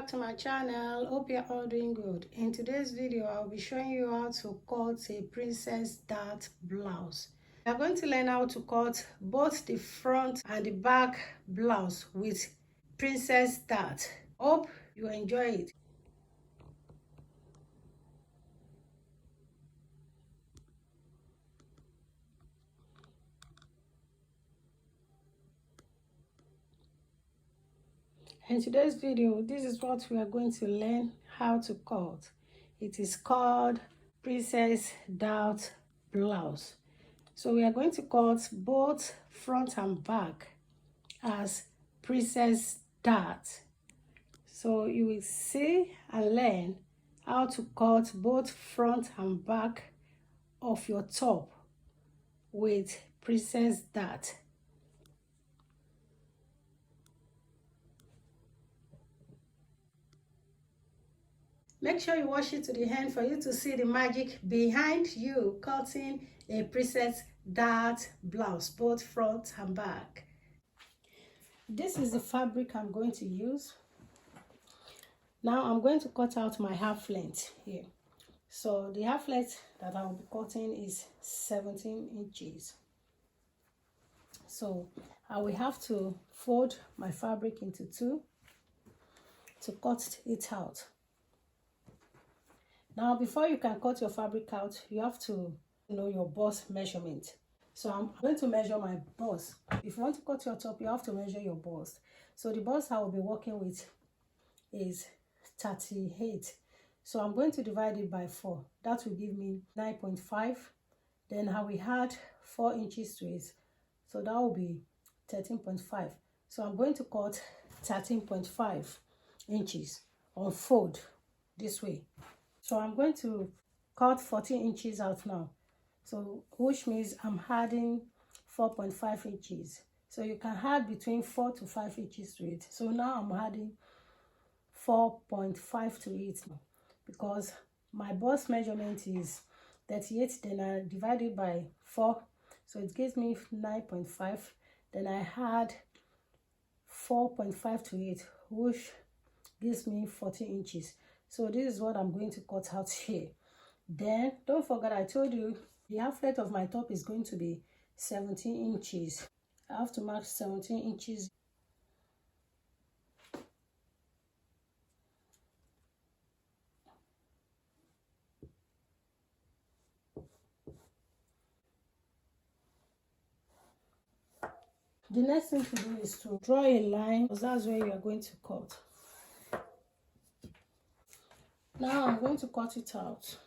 back to my channel. Hope you're all doing good. In today's video, I'll be showing you how to cut a princess dart blouse. We are going to learn how to cut both the front and the back blouse with princess dart. Hope you enjoy it. In today's video, this is what we are going to learn how to cut. It is called princess dart blouse. So we are going to cut both front and back as princess dart. So you will see and learn how to cut both front and back of your top with princess dart. Make sure you watch it to the end for you to see the magic behind you cutting a princess dart blouse, both front and back. This is the fabric I'm going to use. Now I'm going to cut out my half length here. So the half length that I'll be cutting is 17 inches. So I will have to fold my fabric into two to cut it out. Now, before you can cut your fabric out, you have to know your bust measurement. So I'm going to measure my bust. If you want to cut your top, you have to measure your bust. So the bust I will be working with is 38. So I'm going to divide it by 4. That will give me 9.5. Then I will add 4 inches to it. So that will be 13.5. So I'm going to cut 13.5 inches on fold this way. So I'm going to cut 14 inches out now. So which means I'm adding 4.5 inches. So you can add between 4 to 5 inches to it. So now I'm adding 4.5 to it because my bust measurement is 38. Then I divide it by 4. So it gives me 9.5. Then I add 4.5 to it, which gives me 14 inches. So this is what I'm going to cut out here. Then don't forget, I told you the half length of my top is going to be 17 inches. I have to mark 17 inches. The next thing to do is to draw a line, because that's where you are going to cut. Now I'm going to cut it out.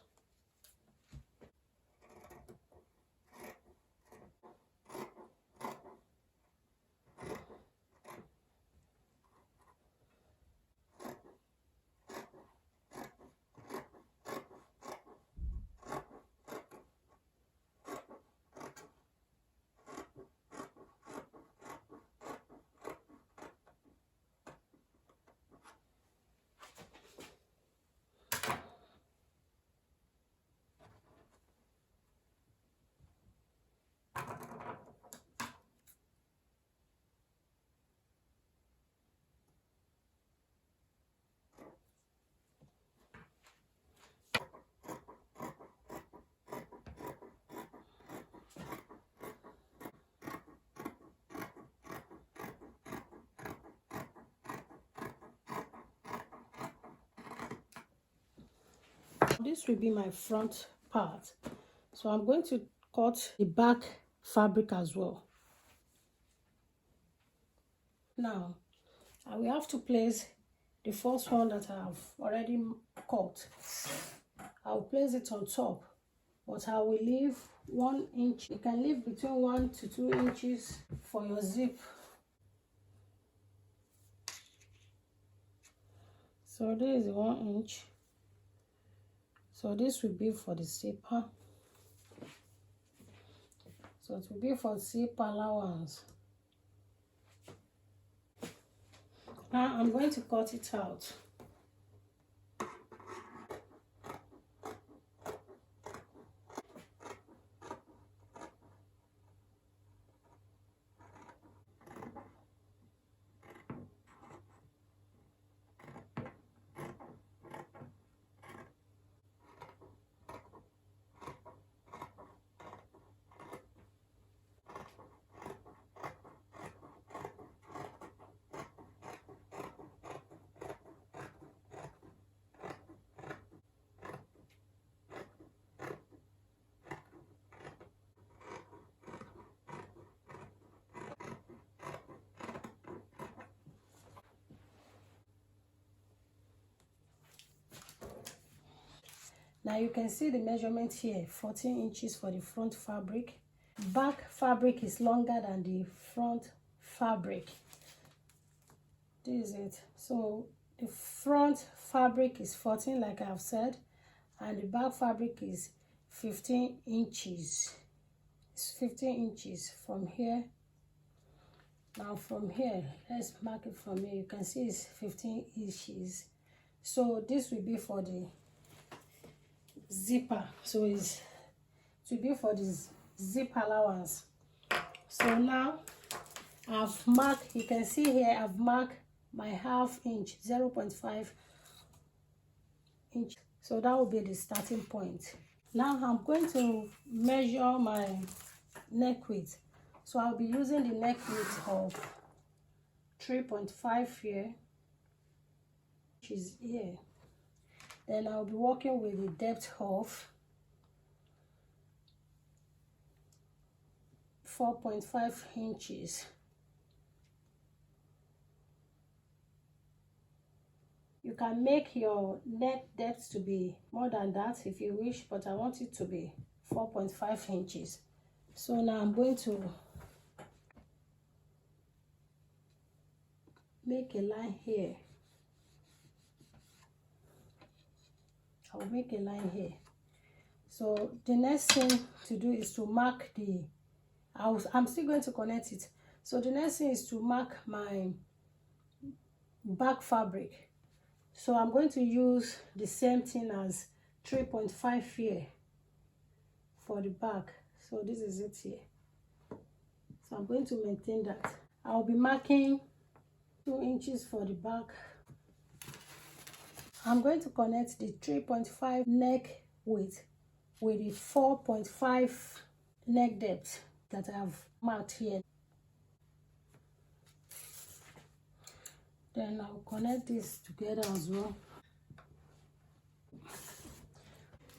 This will be my front part. So I'm going to cut the back fabric as well. Now, I will have to place the first one that I have already cut. I'll place it on top, but I will leave 1 inch. You can leave between 1 to 2 inches for your zip. So this is 1 inch. So this will be for the zipper. So it will be for zip allowance. Now I'm going to cut it out. Now you can see the measurement here, 14 inches for the front fabric. Back fabric is longer than the front fabric. This is it. So the front fabric is 14, like I've said, and the back fabric is 15 inches. It's 15 inches from here. Now from here, let's mark it from here. You can see it's 15 inches. So this will be for the zipper. So it will be for the zip allowance. So now I've marked, you can see here, I've marked my half inch, 0.5 inch. So that will be the starting point. Now I'm going to measure my neck width. So I'll be using the neck width of 3.5 here, which is here. Then I'll be working with the depth of 4.5 inches. You can make your neck depth to be more than that if you wish, but I want it to be 4.5 inches. So now I'm going to make a line here. I'll make a line here. So the next thing to do is to mark the, I'm still going to connect it. So the next thing is to mark my back fabric. So I'm going to use the same thing as 3.5 here for the back. So this is it here. So I'm going to maintain that. I'll be marking 2 inches for the back. I'm going to connect the 3.5 neck width with the 4.5 neck depth that I've marked here. Then I'll connect this together as well.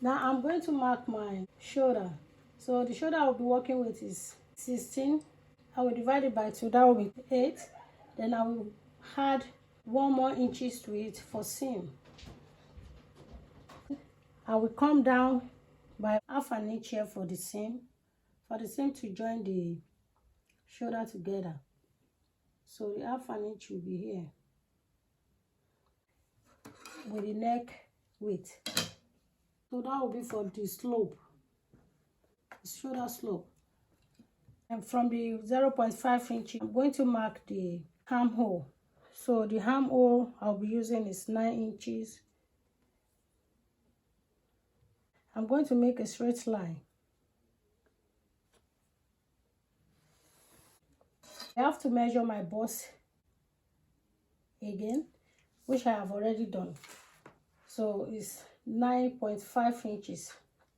Now I'm going to mark my shoulder. So the shoulder I'll be working with is 16. I will divide it by 2, that will be 8. Then I will add 1 more inches to it for seam. I will come down by half an inch here for the seam to join the shoulder together. So the half an inch will be here with the neck width. So that will be for the slope, the shoulder slope. And from the 0.5 inch, I'm going to mark the armhole. So the armhole I'll be using is 9 inches. I'm going to make a straight line. I have to measure my bust again, which I have already done. So it's 9.5 inches.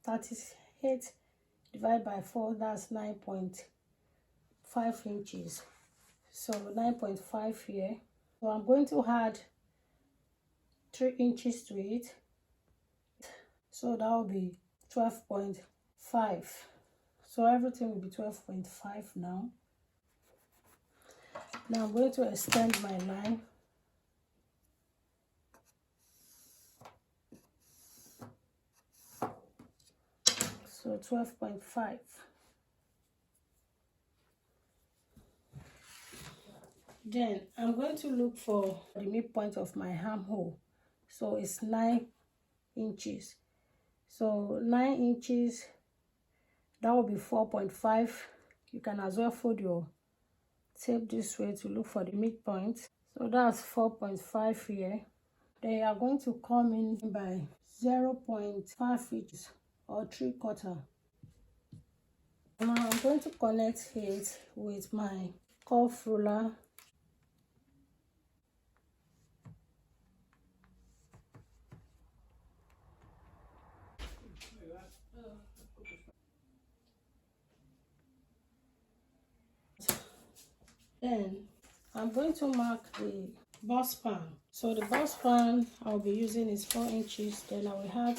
38 divided by 4, that's 9.5 inches. So 9.5 here. So I'm going to add 3 inches to it. So that will be 12.5. So everything will be 12.5 now. Now I'm going to extend my line. So 12.5. Then I'm going to look for the midpoint of my armhole. So it's 9 inches. So 9 inches, that will be 4.5. You can as well fold your tape this way to look for the midpoint. So that's 4.5 here. Then you are going to come in by 0.5 inches or 3/4. Now I'm going to connect it with my curve ruler. Then I'm going to mark the bust span. So the bust span I'll be using is 4 inches. Then I will have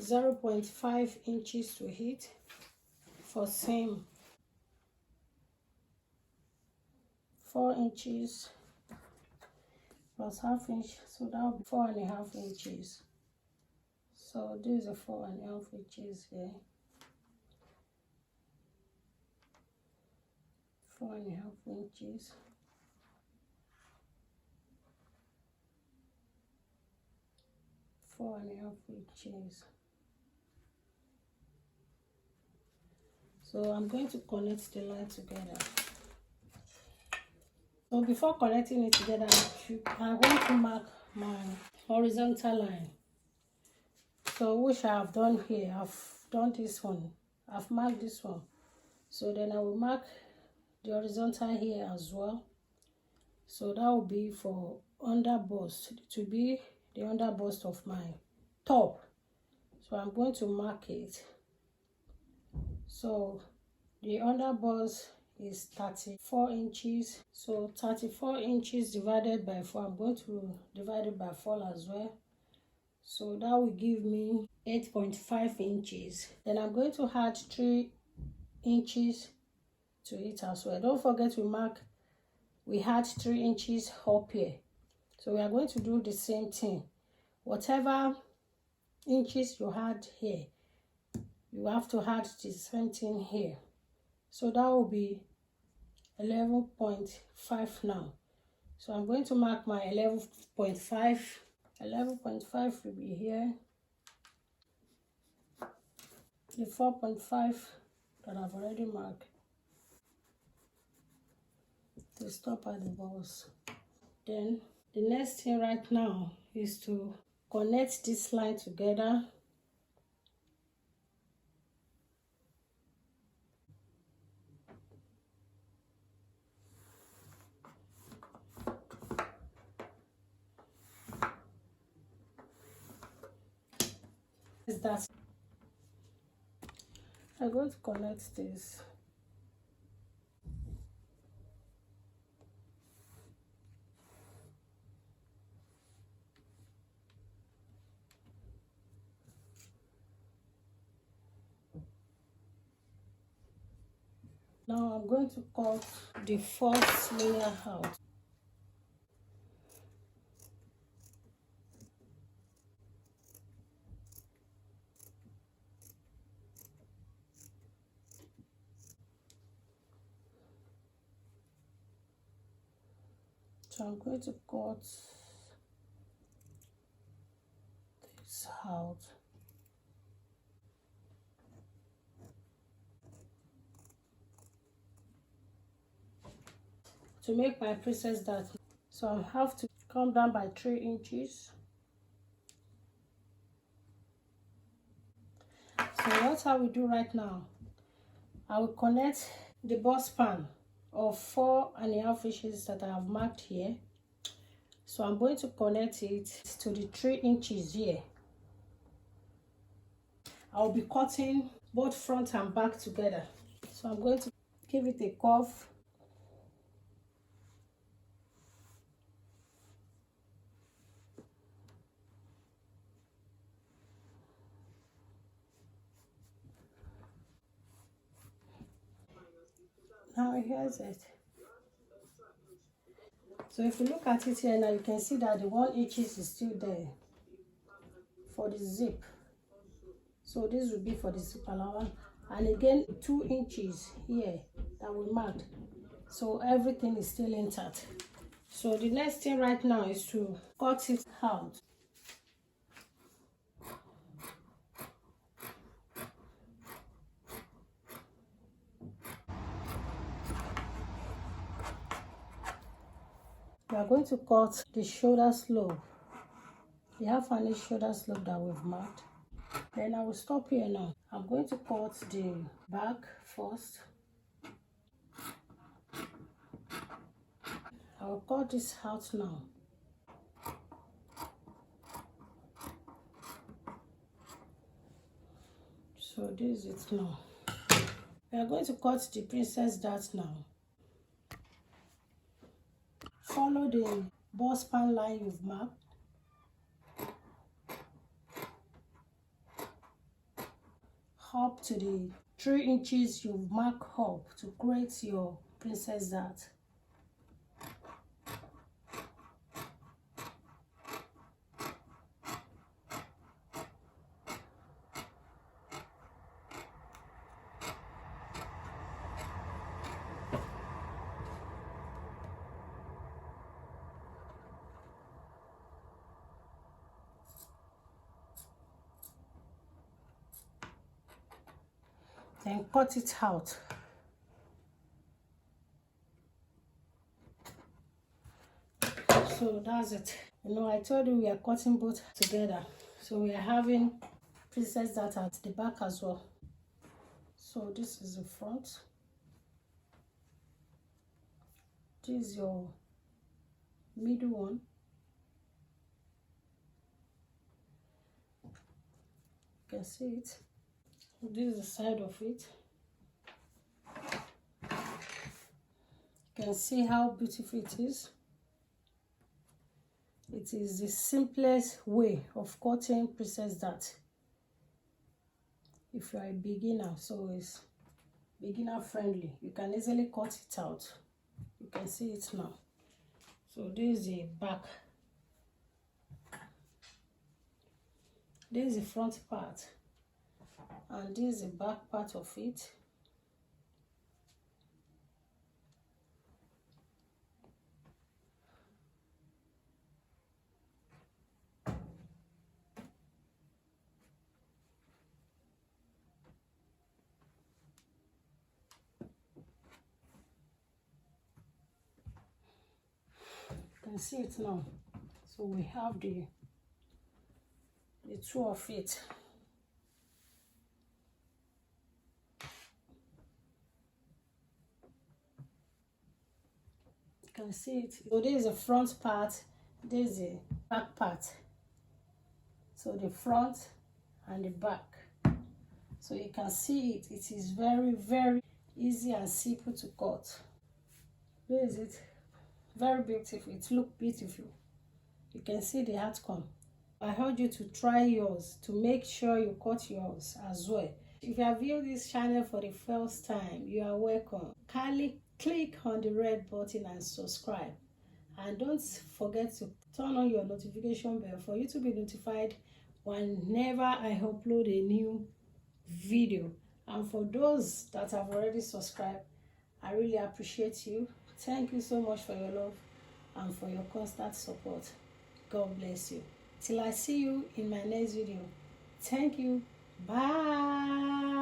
0.5 inches to hit for seam. 4 inches plus half inch, so that will be 4.5 inches. So this is a 4.5 inches here. 4.5 inches. Four and a half inches. So I'm going to connect the line together. So before connecting it together, I want to mark my horizontal line. So which I have done here. I've done this one. I've marked this one. So then I will mark the horizontal here as well. So that will be for under bust, to be the under bust of my top. So I'm going to mark it. So the under bust is 34 inches. So 34 inches divided by 4. I'm going to divide it by 4 as well. So that will give me 8.5 inches. Then I'm going to add 3 inches to it as well. Don't forget we had 3 inches up here. So we are going to do the same thing. Whatever inches you had here, you have to add the same thing here. So that will be 11.5 now. So I'm going to mark my 11.5. 11.5 will be here. The 4.5 that I've already marked. To stop at the bust. Then the next thing right now is to connect this line together. Is that I'm going to connect this. Now I'm going to cut the first layer out. So I'm going to cut this out. To make my princess dart. So I have to come down by 3 inches. So what I will do right now, I will connect the bust span of 4.5 inches that I have marked here. So I'm going to connect it to the 3 inches here. I'll be cutting both front and back together. So I'm going to give it a curve. Now here's it. So if you look at it here now, you can see that the 1 inch is still there for the zip. So this will be for the zip allowance. And again, 2 inches here that we marked. So everything is still intact. So the next thing right now is to cut it out. We are going to cut the shoulder slope, the half an inch shoulder slope that we've marked. Then I will stop here now. I'm going to cut the back first. I will cut this out now. So this is it now. We are going to cut the princess dart now. Follow the bust span line you've marked. Up to the 3 inches you've marked up to create your princess dart. then cut it out. So that's it. You know, I told you we are cutting both together, so we are having princess dart at the back as well. So this is the front, this is your middle one, you can see it. This is the side of it. You can see how beautiful it is. It is the simplest way of cutting princess dart if you are a beginner, so it's beginner friendly. You can easily cut it out. You can see it now. So this is the back, this is the front part, and this is the back part of it. You can see it now. So we have the two of it. You can see it. So this is the front part, this is the back part. So the front and the back. So you can see it. It is very easy and simple to cut. This is it. Very beautiful. It looks beautiful. You can see the outcome. I urge you to try yours, to make sure you cut yours as well. If you have viewed this channel for the first time, you are welcome. Kindly click on the red button and subscribe. And don't forget to turn on your notification bell for you to be notified whenever I upload a new video. And for those that have already subscribed, I really appreciate you. Thank you so much for your love and for your constant support. God bless you. Till I see you in my next video. Thank you. Bye.